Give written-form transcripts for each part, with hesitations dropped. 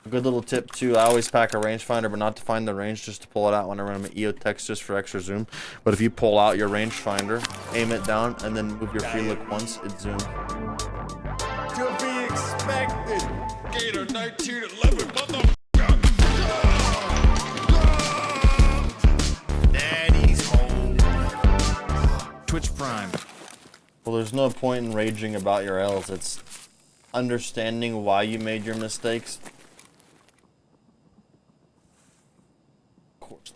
A good little tip too, I always pack a rangefinder, but not to find the range, just to pull it out when I run my EOTech just for extra zoom. But if you pull out your rangefinder, aim it down, and then move your free look once, it zooms. To be expected. Gator 1911, motherfucker. Daddy's home. Twitch Prime. Well, there's no point in raging about your L's. It's understanding why you made your mistakes. Of course.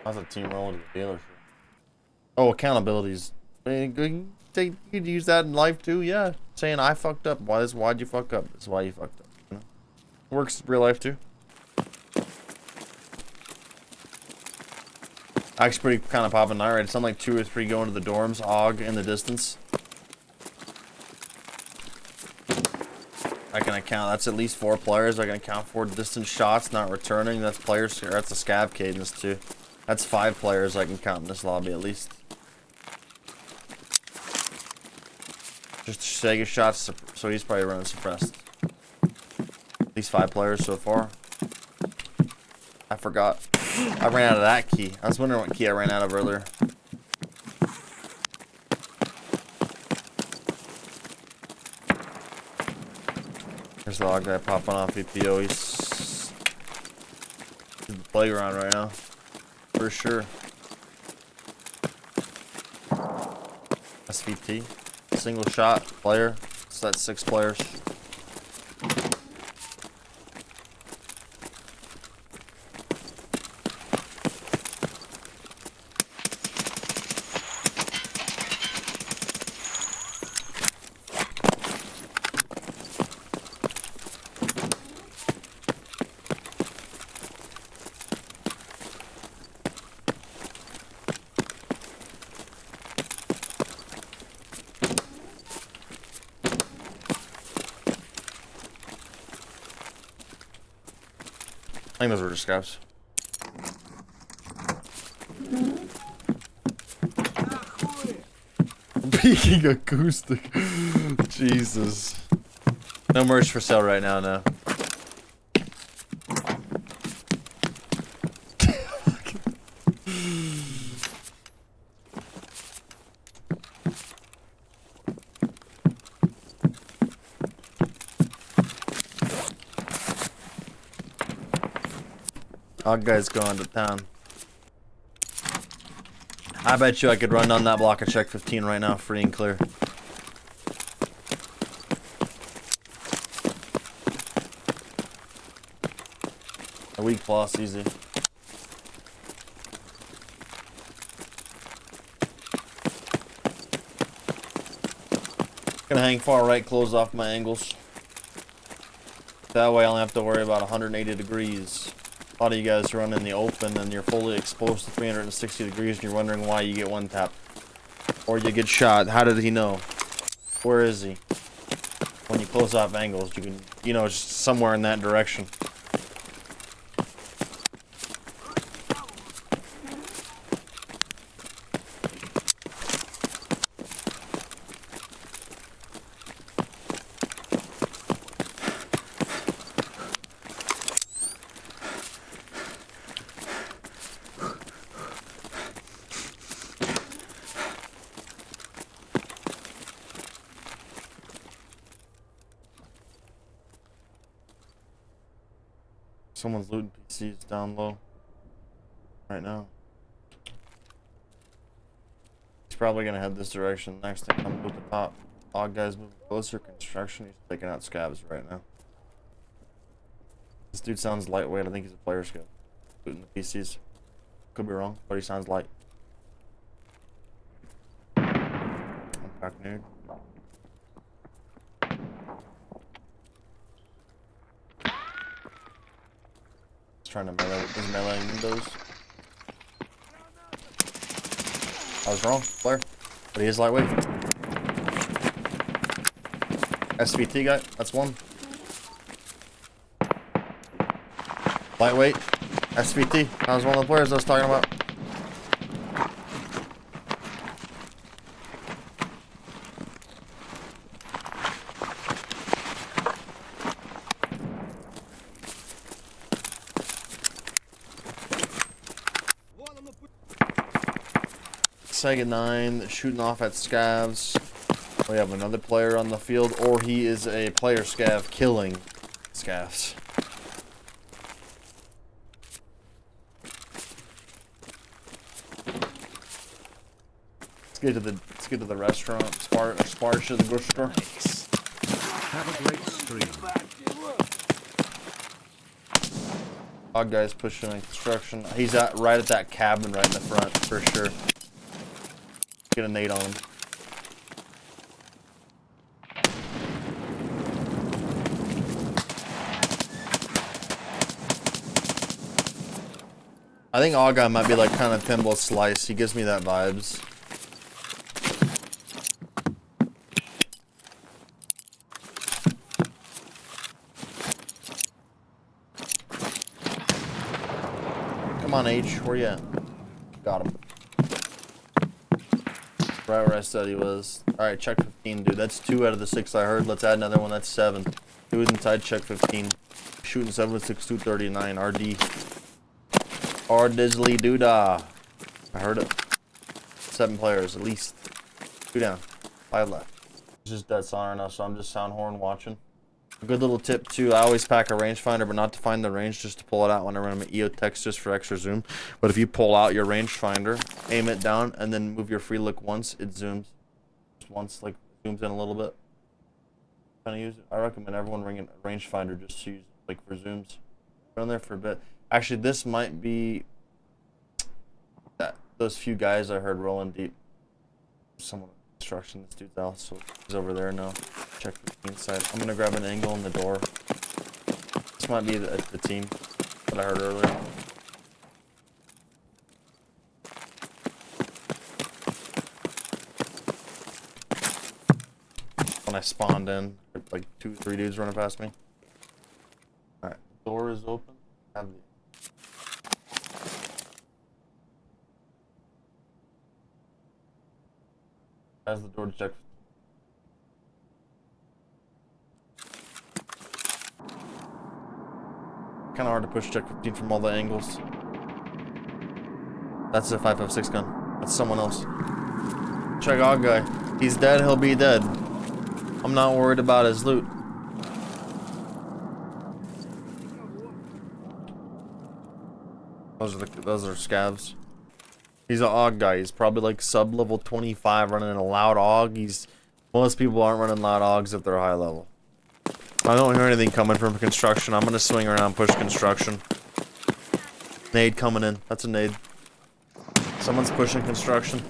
How's a team roll to the dealership? Oh, accountabilities. You could use that in life too, yeah. Saying I fucked up. Why'd you fuck up? That's why you fucked up. You know? Works in real life too. Actually, pretty kind of popping night, right? It's something like 2 or 3 going to the dorms, AUG in the distance. I can account, that's at least 4 players. I can account for distance shots not returning. That's players, or that's a scav cadence too. That's 5 players I can count in this lobby at least. Just Sega shots, so he's probably running suppressed. At least 5 players so far. I forgot. I ran out of that key. I was wondering what key I ran out of earlier. There's the log guy popping off EPO. He's in the playground right now. For sure. SVT. Single shot player. So that's 6 players. I think those were just scraps. Peaking acoustic. Jesus. No merch for sale right now, no. All guys going to town. I bet you I could run down that block and check 15 right now, free and clear. A week plus, easy. Gonna hang far right, close off my angles. That way I only have to worry about 180 degrees. A lot of you guys run in the open and you're fully exposed to 360 degrees and you're wondering why you get one tap. Or you get shot. How did he know? Where is he? When you close off angles, you can, you know, just somewhere in that direction. Someone's looting PCs down low right now. He's probably gonna head this direction next to come with the top. All guys moving closer. Construction. He's taking out scabs right now. This dude sounds lightweight. I think he's a player scab. Looting the PCs. Could be wrong, but he sounds light. Impact nude. Trying to melee windows. I was wrong, player. But he is lightweight. SVT guy, that's one. Lightweight. SVT. That was one of the players I was talking about. Sega 9 shooting off at scavs. We have another player on the field, or he is a player scav killing scavs. Let's get to the restaurant. Sparsh to the grocery store. Have a great stream. Dog guy's pushing in construction. He's right at that cabin right in the front for sure. Get a nade on him. I think All Guy might be like kind of Pinball Slice. He gives me that vibes. Come on, H. Where you at? Got him. Right where I said he was. Alright, check 15, dude. That's 2 out of the 6 I heard. Let's add another one. That's 7. Who's inside check 15? Shooting 76239. RD. R Disley Doodah. I heard it. 7 players at least. 2 down. 5 left. It's just dead silent now, so I'm just sound horn watching. A good little tip too, I always pack a rangefinder, but not to find the range, just to pull it out whenever I'm at EOTech just for extra zoom. But if you pull out your rangefinder, aim it down, and then move your free look once, it zooms. Just once, like, zooms in a little bit. Kind of use it. I recommend everyone bring a rangefinder just to use, like, for zooms. Been on there for a bit. Actually, this might be those few guys I heard rolling deep. Someone construction. This dude's out, so he's over there now. Check the inside. I'm gonna grab an angle in the door. This might be the team that I heard earlier. When I spawned in, like 2 or 3 dudes running past me. Alright, door is open. Have the as the door checks. Kind of hard to push check 15 from all the angles. That's a 5.56 gun. That's someone else. Check out guy. He's dead. He'll be dead. I'm not worried about his loot. Those are scavs. He's an AUG guy. He's probably like sub level 25 running a loud AUG. Most people aren't running loud AUGs if they're high level. I don't hear anything coming from construction. I'm gonna swing around, push construction. Nade coming in. That's a nade. Someone's pushing construction.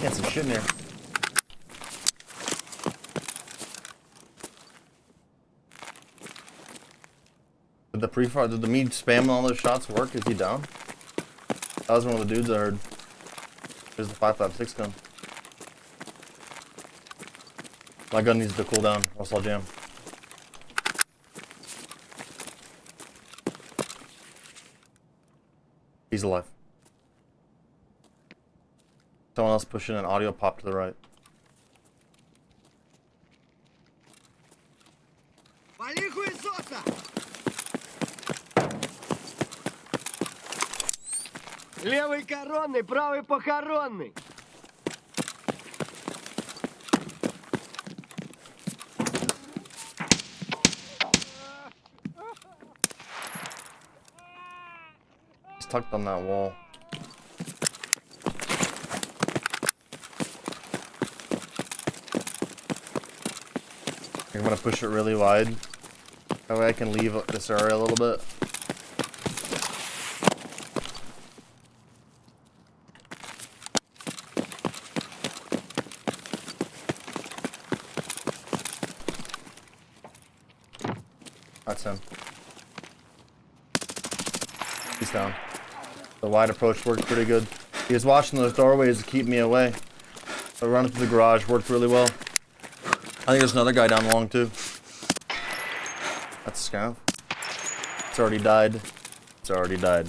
Get some shit in there. Did the pre-fire, did the me spamming all those shots work? Is he down? That was one of the dudes I heard. There's the 5.56 gun. My gun needs to cool down, or else I'll jam. He's alive. Someone else pushing an audio pop to the right. Левый коронный, правый похоронный. He's tucked on that wall. I'm gonna push it really wide. That way I can leave this area a little bit. That's him. He's down. The wide approach worked pretty good. He was watching those doorways to keep me away. So running through the garage worked really well. I think there's another guy down long too. That's a scout. It's already died. It's already died.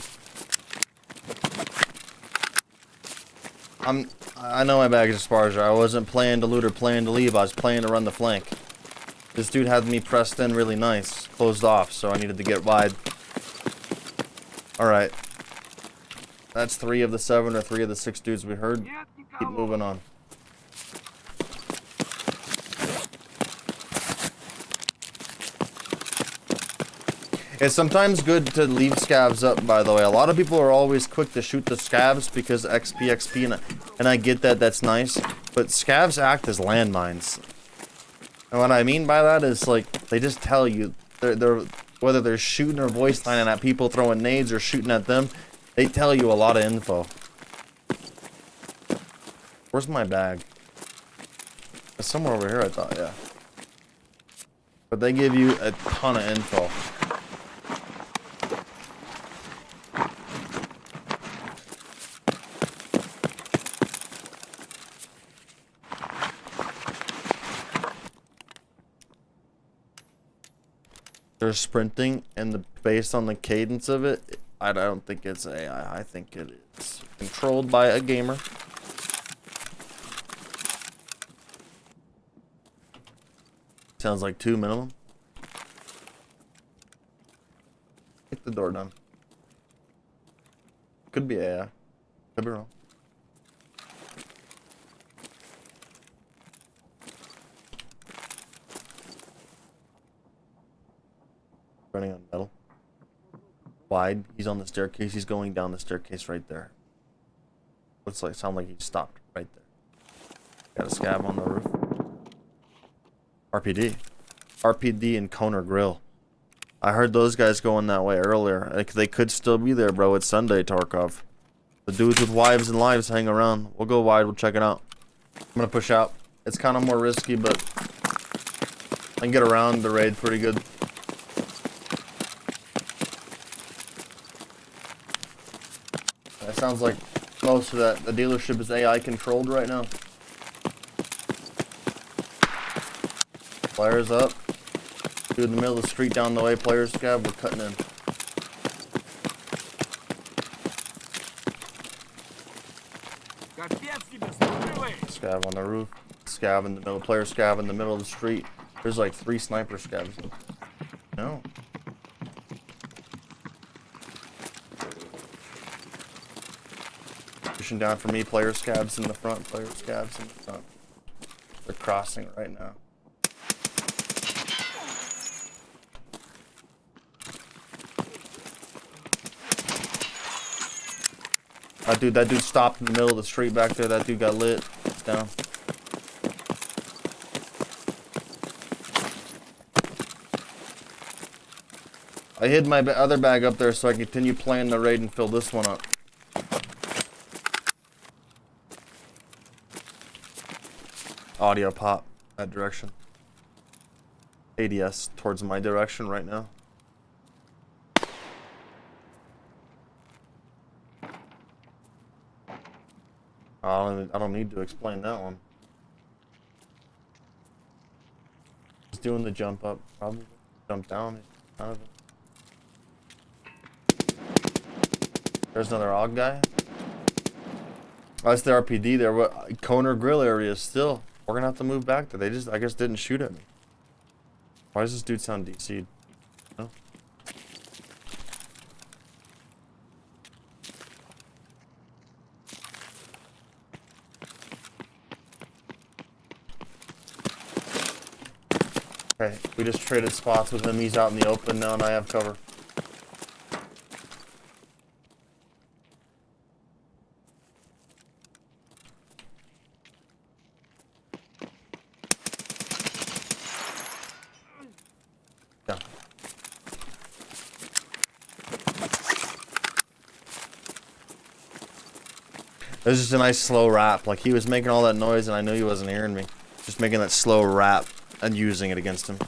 I know my bag is a Sparger. I wasn't playing to loot or playing to leave. I was playing to run the flank. This dude had me pressed in really nice. Closed off, so I needed to get wide. Alright. That's 3 of the 7 or 3 of the 6 dudes we heard. Keep moving on. It's sometimes good to leave scavs up, by the way. A lot of people are always quick to shoot the scavs because XP, and I get that, that's nice. But scavs act as landmines. And what I mean by that is, like, they just tell you, whether they're shooting or voice lining at people throwing nades or shooting at them, they tell you a lot of info. Where's my bag? It's somewhere over here, I thought, yeah. But they give you a ton of info. They're sprinting, and based on the cadence of it, I don't think it's AI. I think it is controlled by a gamer. Sounds like 2 minimum. Get the door done. Could be AI. Could be wrong. Running on metal. Wide. He's on the staircase. He's going down the staircase right there. Looks like, sound like he stopped right there. Got a scab on the roof. RPD. RPD and Coner Grill. I heard those guys going that way earlier. Like, they could still be there, bro. It's Sunday, Tarkov. The dudes with wives and lives hang around. We'll go wide. We'll check it out. I'm gonna push out. It's kind of more risky, but I can get around the raid pretty good. It sounds like most of the dealership is AI controlled right now. Players up. Dude in the middle of the street down the way, players scab, we're cutting in. Scav on the roof. Scav in the middle, player scav in the middle of the street. There's like 3 sniper scavs. No. Pushing down for me, player scabs in the front, player scabs in the front. They're crossing right now. That dude stopped in the middle of the street back there. That dude got lit. It's down. I hid my other bag up there so I can continue playing the raid and fill this one up. Audio pop that direction. ADS towards my direction right now. I don't need to explain that one. He's doing the jump up, probably. Jump down, kind of. There's another AUG guy. Oh, that's the RPD there. What Coner Grill area still. We're gonna have to move back there. They just, I guess, didn't shoot at me. Why does this dude sound DC'd? No? Okay, we just traded spots with him. He's out in the open now, and I have cover. Yeah. It was just a nice slow rap. Like, he was making all that noise, and I knew he wasn't hearing me. Just making that slow rap and using it against him.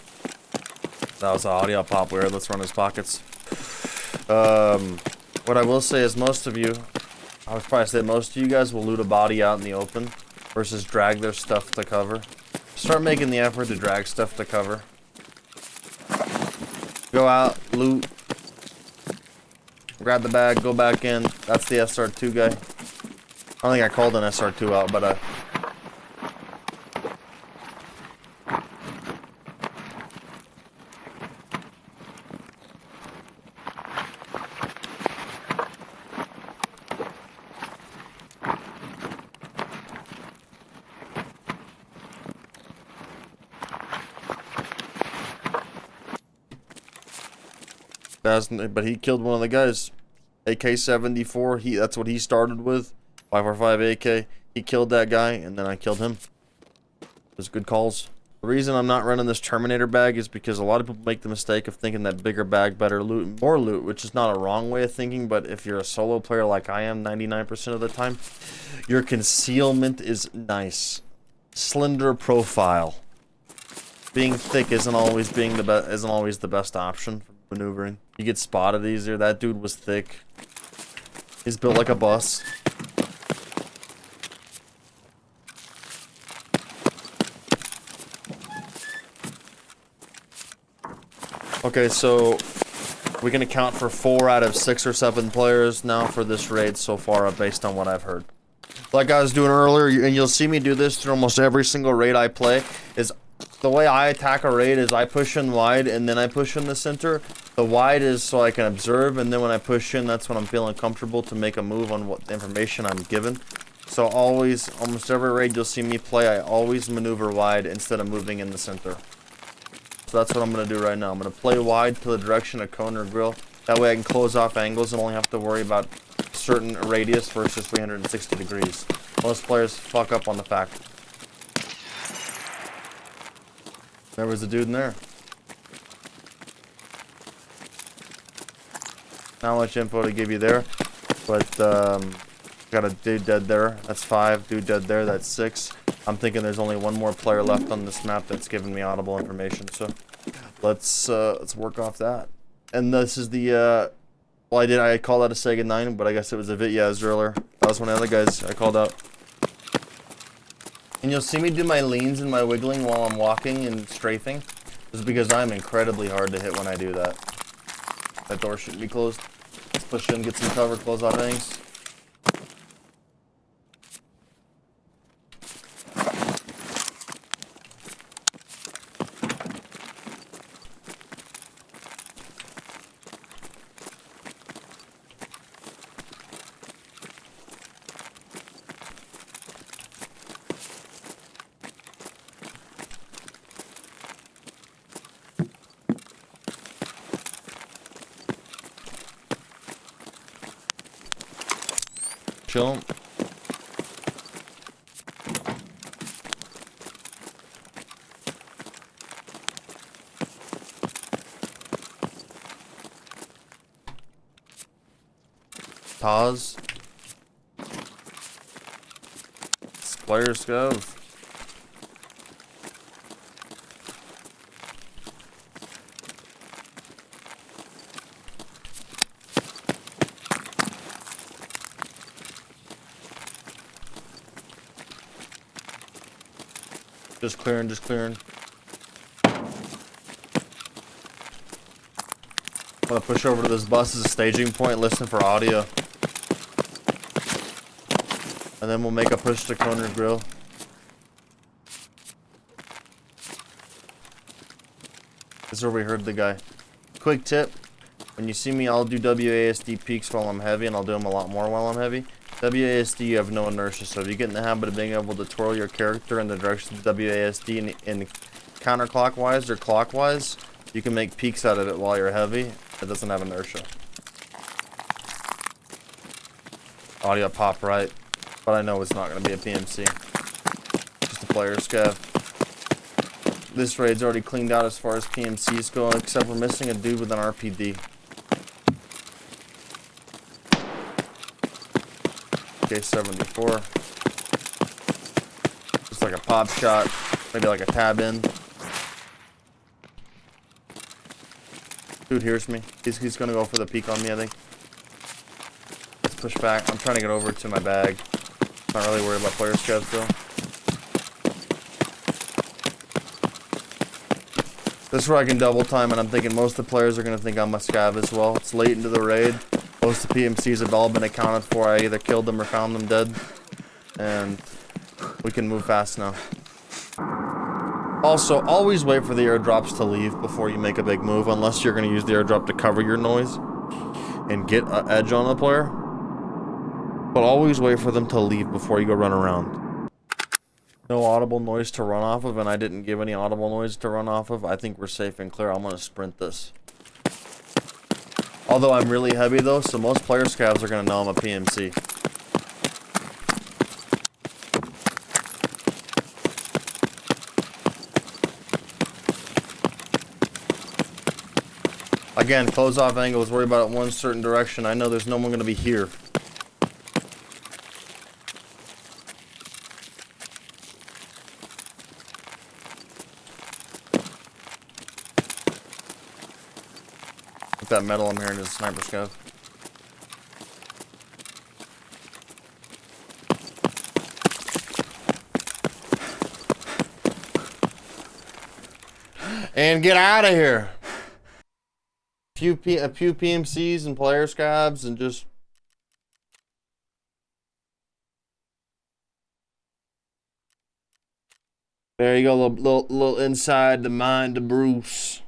That was an audio pop weird. Let's run his pockets. What I will say is most of you, I would probably say most of you guys will loot a body out in the open versus drag their stuff to cover. Start making the effort to drag stuff to cover. Go out, loot, grab the bag, go back in. That's the SR2 guy. I don't think I called an SR2 out, but but he killed one of the guys. AK-74, that's what he started with. 545 AK. He killed that guy, and then I killed him. It was good calls. The reason I'm not running this Terminator bag is because a lot of people make the mistake of thinking that bigger bag, better loot, more loot, which is not a wrong way of thinking, but if you're a solo player like I am 99% of the time, your concealment is nice. Slender profile. Being thick isn't always the best option for maneuvering. You get spotted easier. That dude was thick. He's built like a bus. Okay, so we can account for 4 out of 6 or 7 players now for this raid so far, based on what I've heard. Like I was doing earlier, and you'll see me do this through almost every single raid I play, is the way I attack a raid is I push in wide and then I push in the center. The wide is so I can observe, and then when I push in, that's when I'm feeling comfortable to make a move on what information I'm given. So always, almost every raid you'll see me play, I always maneuver wide instead of moving in the center. So that's what I'm going to do right now. I'm going to play wide to the direction of cone or grill. That way I can close off angles and only have to worry about certain radius versus 360 degrees. Most players fuck up on the fact. There was a dude in there. Not much info to give you there, but got a dude dead there. That's 5. Dude dead there. That's 6. I'm thinking there's only one more player left on this map that's giving me audible information. So let's work off that. And this is the well, I called out a Sega 9, but I guess it was a Vityaz earlier. That was one of the other guys I called out. And you'll see me do my leans and my wiggling while I'm walking and strafing. This is because I'm incredibly hard to hit when I do that. That door shouldn't be closed. Let's push in, get some cover, close off things. Chill. Pause. Players go. Just clearing, just clearing. I'm gonna push over to this bus as a staging point, listen for audio. And then we'll make a push to corner grill. This is where we heard the guy. Quick tip, when you see me, I'll do WASD peaks while I'm heavy, and I'll do them a lot more while I'm heavy. WASD, you have no inertia, so if you get in the habit of being able to twirl your character in the direction of WASD in counterclockwise or clockwise, you can make peaks out of it while you're heavy. It doesn't have inertia. Audio pop right, but I know it's not going to be a PMC. Just a player scav. This raid's already cleaned out as far as PMCs go, except we're missing a dude with an RPD. AK-74. Just like a pop shot, maybe like a tab in. Dude hears me. He's gonna go for the peek on me, I think. Let's push back. I'm trying to get over to my bag. Not really worried about player scavs though. This is where I can double time, and I'm thinking most of the players are gonna think I'm a scav as well. It's late into the raid. Most of the PMCs have all been accounted for. I either killed them or found them dead. And we can move fast now. Also, always wait for the airdrops to leave before you make a big move, unless you're going to use the airdrop to cover your noise and get an edge on the player. But always wait for them to leave before you go run around. No audible noise to run off of, and I didn't give any audible noise to run off of. I think we're safe and clear. I'm going to sprint this. Although I'm really heavy though, so most player scavs are going to know I'm a PMC. Again, close off angles, worry about it one certain direction. I know there's no one going to be here. With that metal I'm hearing is a sniper scav. And get out of here. A few PMCs and player scabs and just there you go, little inside the mind of Bruce.